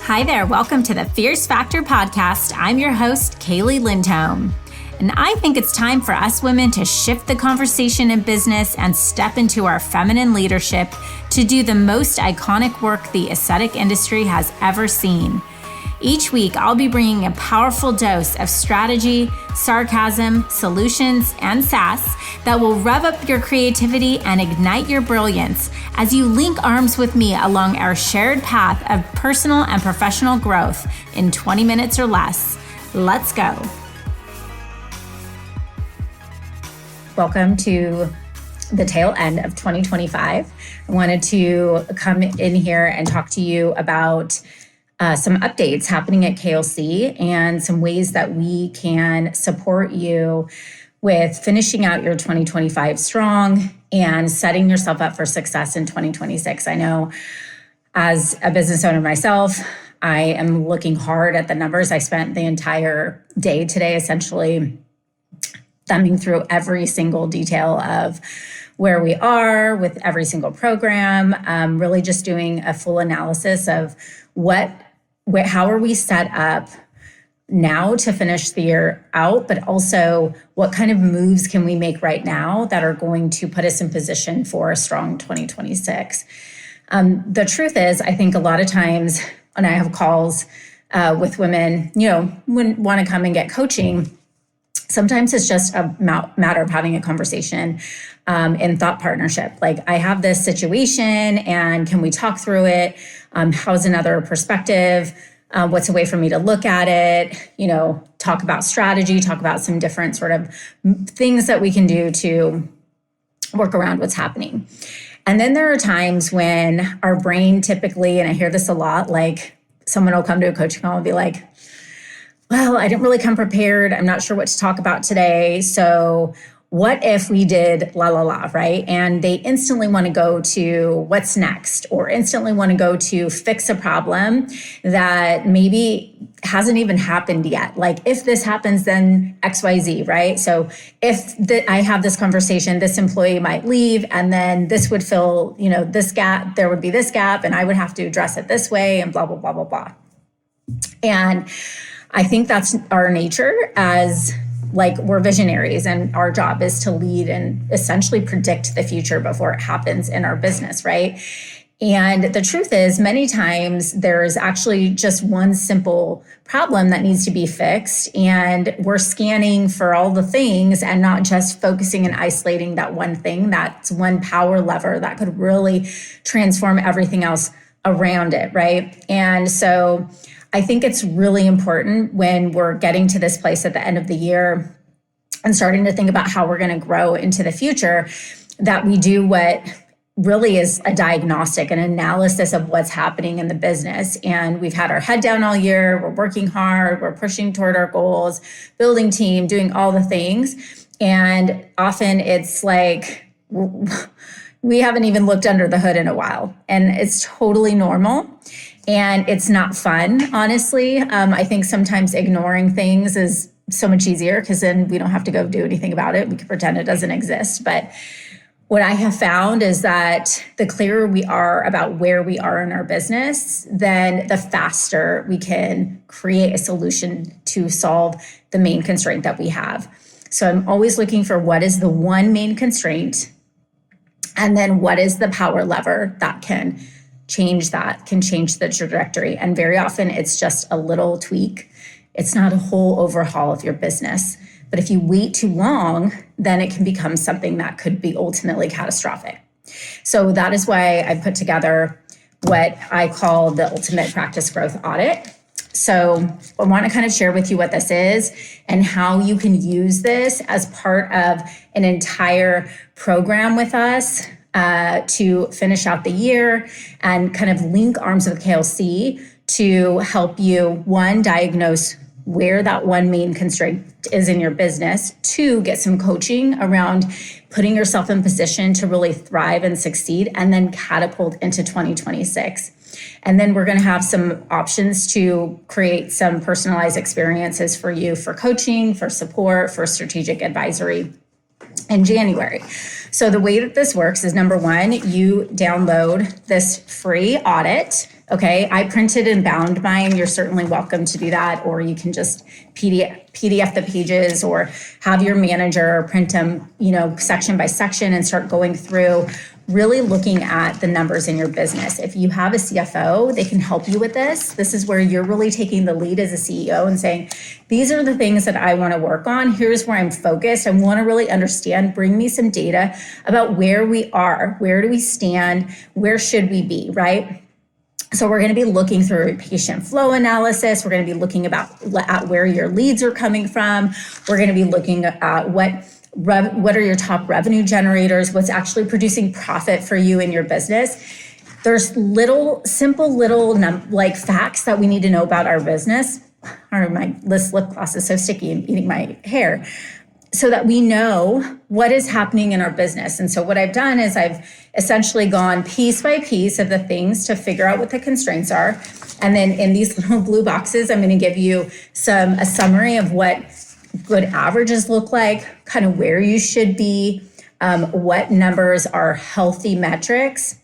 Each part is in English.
Hi there, welcome to the Fierce Factor podcast. I'm your host, Kaylee Lindholm. And I think it's time for us women to shift the conversation in business and step into our feminine leadership to do the most iconic work the aesthetic industry has ever seen. Each week, I'll be bringing a powerful dose of strategy, sarcasm, solutions, and sass that will rev up your creativity and ignite your brilliance as you link arms with me along our shared path of personal and professional growth in 20 minutes or less. Let's go. Welcome to the tail end of 2025. I wanted to come in here and talk to you about some updates happening at KLC and some ways that we can support you with finishing out your 2025 strong and setting yourself up for success in 2026. I know as a business owner myself, I am looking hard at the numbers. I spent the entire day today essentially thumbing through every single detail of where we are with every single program, really just doing a full analysis of how are we set up now to finish the year out, but also what kind of moves can we make right now that are going to put us in position for a strong 2026. The truth is, I think a lot of times when I have calls with women, want to come and get coaching, sometimes it's just a matter of having a conversation in thought partnership. Like, I have this situation and can we talk through it? How's another perspective? What's a way for me to look at it? Talk about strategy, talk about some different sort of things that we can do to work around what's happening. And then there are times when our brain typically, and I hear this a lot, like someone will come to a coaching call and be like, well, I didn't really come prepared. I'm not sure what to talk about today. So what if we did la, la, la, right? And they instantly want to go to what's next, or instantly want to go to fix a problem that maybe hasn't even happened yet. Like, if this happens, then XYZ, right? So if I have this conversation, this employee might leave, and then this would fill, this gap, there would be this gap, and I would have to address it this way, and blah, blah, blah, blah, blah. And I think that's our nature as we're visionaries, and our job is to lead and essentially predict the future before it happens in our business, right? And the truth is, many times there's actually just one simple problem that needs to be fixed, and we're scanning for all the things and not just focusing and isolating that one thing, that's one power lever that could really transform everything else around it, right? And so I think it's really important when we're getting to this place at the end of the year and starting to think about how we're going to grow into the future, that we do what really is a diagnostic, an analysis of what's happening in the business. And we've had our head down all year. We're working hard. We're pushing toward our goals, building team, doing all the things. And often it's like we haven't even looked under the hood in a while. And it's totally normal. And it's not fun, honestly. I think sometimes ignoring things is so much easier because then we don't have to go do anything about it. We can pretend it doesn't exist. But what I have found is that the clearer we are about where we are in our business, then the faster we can create a solution to solve the main constraint that we have. So I'm always looking for what is the one main constraint, and then what is the power lever that can change the trajectory. And very often it's just a little tweak. It's not a whole overhaul of your business. But if you wait too long, then it can become something that could be ultimately catastrophic. So that is why I put together what I call the ultimate practice growth audit. So I want to kind of share with you what this is and how you can use this as part of an entire program with us to finish out the year and kind of link arms with KLC to help you, one, diagnose where that one main constraint is in your business, two, get some coaching around putting yourself in position to really thrive and succeed, and then catapult into 2026. And then we're going to have some options to create some personalized experiences for you for coaching, for support, for strategic advisory in January. So the way that this works is, number one, you download this free audit Okay, I printed and bound mine. You're certainly welcome to do that, or you can just PDF the pages or have your manager print them, section by section and start going through, really looking at the numbers in your business. If you have a CFO, they can help you with this. This is where you're really taking the lead as a CEO and saying, these are the things that I want to work on. Here's where I'm focused. I want to really understand, bring me some data about where we are, where do we stand, where should we be, right? So we're going to be looking through patient flow analysis. We're going to be looking at where your leads are coming from. We're going to be looking at what are your top revenue generators, what's actually producing profit for you in your business. There's simple facts that we need to know about our business. This lip gloss is so sticky and eating my hair. So that we know what is happening in our business. And so what I've done is I've essentially gone piece by piece of the things to figure out what the constraints are. And then in these little blue boxes, I'm going to give you a summary of what good averages look like, kind of where you should be, what numbers are healthy metrics,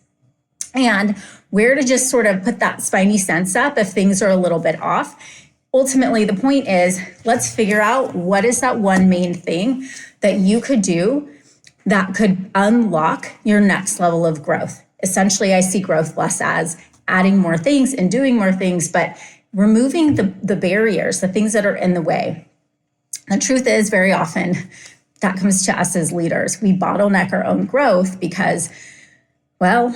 and where to just sort of put that spidey sense up if things are a little bit off. Ultimately, the point is, let's figure out what is that one main thing that you could do that could unlock your next level of growth. Essentially, I see growth less as adding more things and doing more things, but removing the barriers, the things that are in the way. The truth is, very often, that comes to us as leaders. We bottleneck our own growth because, well,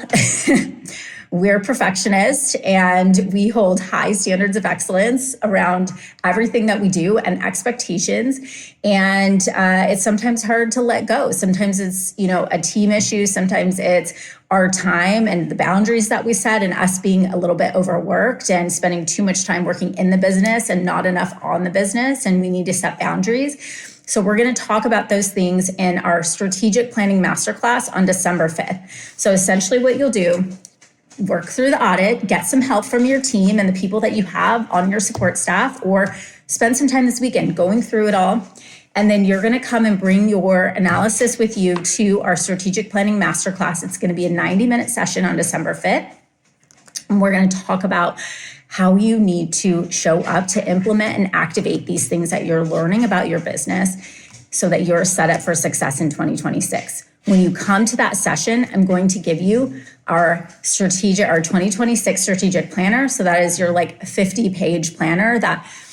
we're perfectionists and we hold high standards of excellence around everything that we do and expectations. And it's sometimes hard to let go. Sometimes it's, a team issue. Sometimes it's our time and the boundaries that we set and us being a little bit overworked and spending too much time working in the business and not enough on the business. And we need to set boundaries. So we're going to talk about those things in our strategic planning masterclass on December 5th. So essentially what you'll do, work through the audit, get some help from your team and the people that you have on your support staff, or spend some time this weekend going through it all. And then you're going to come and bring your analysis with you to our strategic planning masterclass. It's going to be a 90-minute session on December 5th. And we're going to talk about how you need to show up to implement and activate these things that you're learning about your business so that you're set up for success in 2026. When you come to that session, I'm going to give you our 2026 strategic planner. So that is your 50-page planner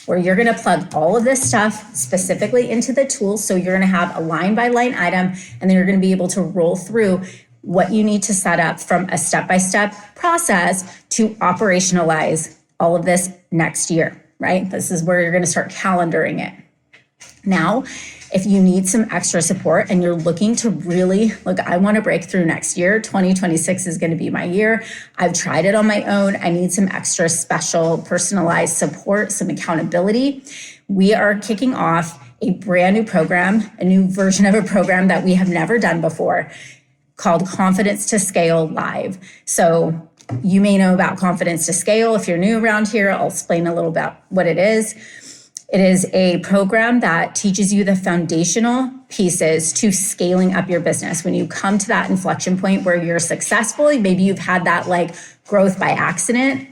where you're going to plug all of this stuff specifically into the tool. So you're going to have a line-by-line item, and then you're going to be able to roll through what you need to set up from a step-by-step process to operationalize all of this next year, right? This is where you're going to start calendaring it. Now, if you need some extra support and you're looking to really, I want to break through next year, 2026 is going to be my year. I've tried it on my own. I need some extra special personalized support, some accountability. We are kicking off a brand new program, a new version of a program that we have never done before called Confidence to Scale Live. So you may know about Confidence to Scale. If you're new around here, I'll explain a little about what it is. It is a program that teaches you the foundational pieces to scaling up your business. When you come to that inflection point where you're successful, maybe you've had that growth by accident.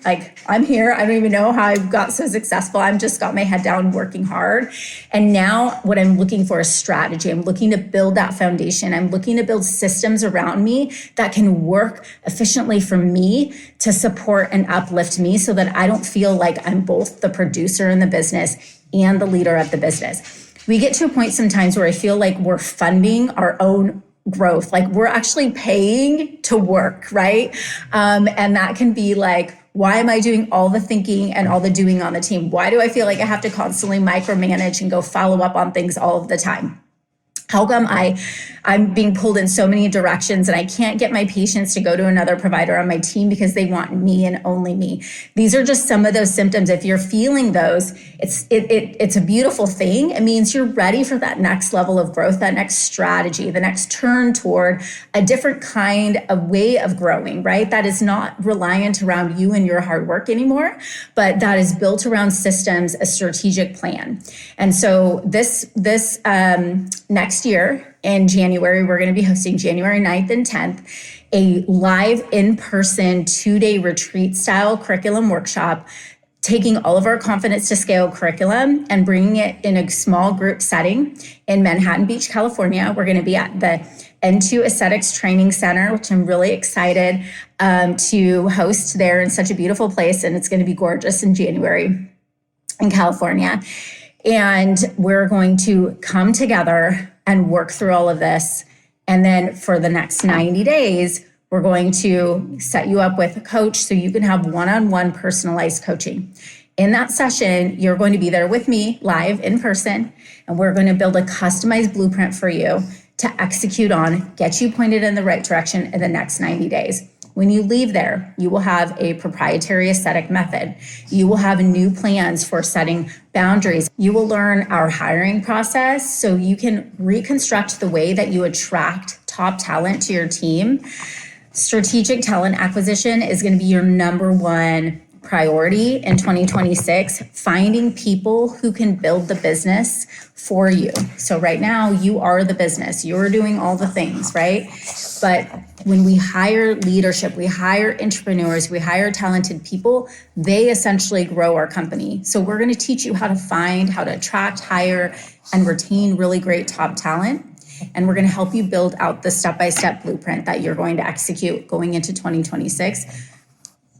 I'm here. I don't even know how I got so successful. I'm just got my head down working hard. And now what I'm looking for is strategy. I'm looking to build that foundation. I'm looking to build systems around me that can work efficiently for me to support and uplift me so that I don't feel like I'm both the producer in the business and the leader of the business. We get to a point sometimes where I feel like we're funding our own growth, we're actually paying to work, right? And that can be why am I doing all the thinking and all the doing on the team? Why do I feel like I have to constantly micromanage and go follow up on things all of the time? How come I'm being pulled in so many directions and I can't get my patients to go to another provider on my team because they want me and only me? These are just some of those symptoms. If you're feeling those, it's a beautiful thing. It means you're ready for that next level of growth, that next strategy, the next turn toward a different kind of way of growing, right? That is not reliant around you and your hard work anymore, but that is built around systems, a strategic plan. And so this next year in January, we're going to be hosting January 9th and 10th a live in-person 2-day retreat style curriculum workshop, taking all of our Confidence to Scale curriculum and bringing it in a small group setting in Manhattan Beach, California. We're going to be at the N2 Aesthetics Training Center, which I'm really excited to host there in such a beautiful place. And it's going to be gorgeous in January in California. And we're going to come together and work through all of this. And then for the next 90 days, we're going to set you up with a coach so you can have one-on-one personalized coaching. In that session, you're going to be there with me live in person, and we're going to build a customized blueprint for you to execute on, get you pointed in the right direction in the next 90 days. When you leave there, you will have a proprietary aesthetic method. You will have new plans for setting boundaries. You will learn our hiring process so you can reconstruct the way that you attract top talent to your team. Strategic talent acquisition is going to be your number one priority in 2026, finding people who can build the business for you. So right now you are the business, you're doing all the things, right? But when we hire leadership, we hire entrepreneurs, we hire talented people, they essentially grow our company. So we're going to teach you how to find, how to attract, hire, and retain really great top talent. And we're going to help you build out the step-by-step blueprint that you're going to execute going into 2026.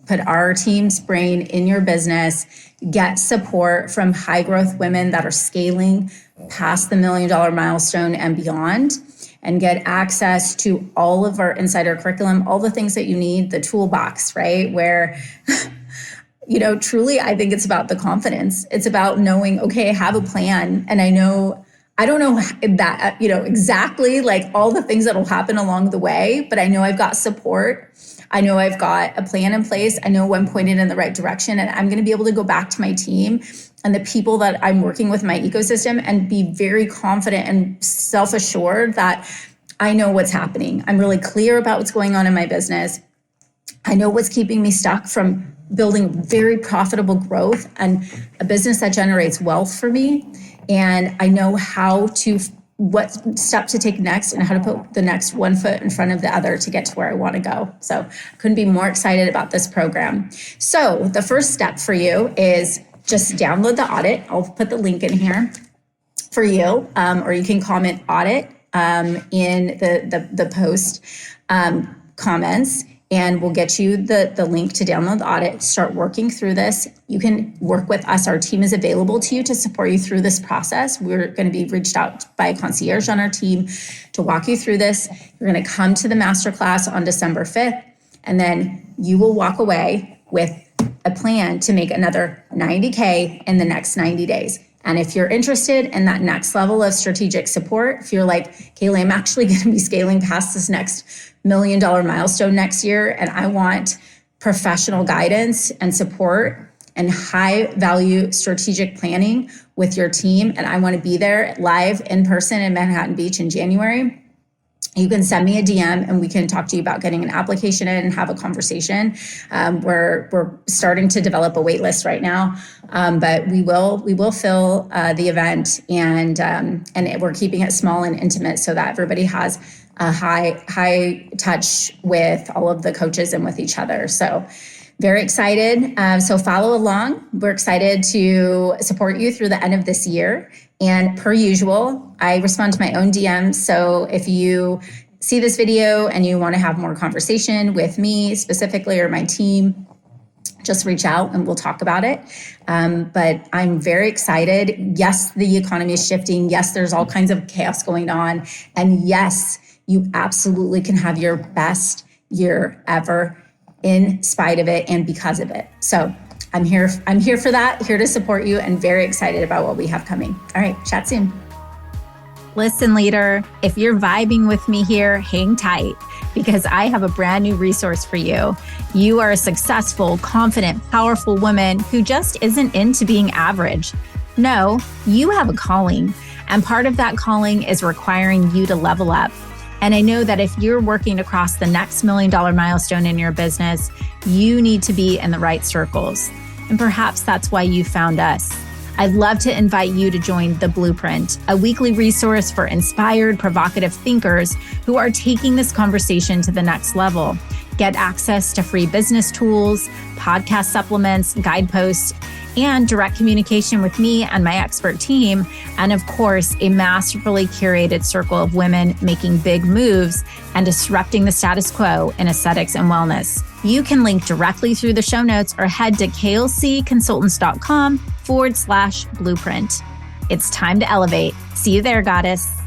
Put our team's brain in your business, get support from high growth women that are scaling past the $1 million milestone and beyond, and get access to all of our insider curriculum, all the things that you need, the toolbox, right? Where, truly, I think it's about the confidence. It's about knowing, okay, I have a plan, and I don't know that, exactly like all the things that will happen along the way, but I know I've got support. I know I've got a plan in place. I know I'm pointed in the right direction, and I'm going to be able to go back to my team and the people that I'm working with in my ecosystem and be very confident and self-assured that I know what's happening. I'm really clear about what's going on in my business. I know what's keeping me stuck from building very profitable growth and a business that generates wealth for me. And I know what step to take next and how to put the next one foot in front of the other to get to where I want to go. So I couldn't be more excited about this program. So the first step for you is just download the audit. I'll put the link in here for you, or you can comment audit in the post comments. And we'll get you the link to download the audit, start working through this. You can work with us. Our team is available to you to support you through this process. We're going to be reached out by a concierge on our team to walk you through this. You're going to come to the masterclass on December 5th, and then you will walk away with a plan to make another 90K in the next 90 days. And if you're interested in that next level of strategic support, if you're like, Kaylee, I'm actually going to be scaling past this next $1 million milestone next year, and I want professional guidance and support and high value strategic planning with your team, and I want to be there live in person in Manhattan Beach in January, you can send me a DM and we can talk to you about getting an application in and have a conversation. We're starting to develop a wait list right now, but we will fill the event, and we're keeping it small and intimate so that everybody has a high touch with all of the coaches and with each other. So very excited. So follow along. We're excited to support you through the end of this year. And per usual, I respond to my own DMs. So if you see this video and you want to have more conversation with me specifically or my team, just reach out and we'll talk about it. But I'm very excited. Yes, the economy is shifting. Yes, there's all kinds of chaos going on. And yes, you absolutely can have your best year ever in spite of it and because of it. So I'm here for that, here to support you, and very excited about what we have coming. All right, chat soon. Listen, leader, if you're vibing with me here, hang tight, because I have a brand new resource for you. You are a successful, confident, powerful woman who just isn't into being average. No, you have a calling, and part of that calling is requiring you to level up. And I know that if you're working across the next $1 million milestone in your business, you need to be in the right circles. And perhaps that's why you found us. I'd love to invite you to join The Blueprint, a weekly resource for inspired, provocative thinkers who are taking this conversation to the next level. Get access to free business tools, podcast supplements, guideposts, and direct communication with me and my expert team. And of course, a masterfully curated circle of women making big moves and disrupting the status quo in aesthetics and wellness. You can link directly through the show notes or head to klcconsultants.com/blueprint. It's time to elevate. See you there, goddess.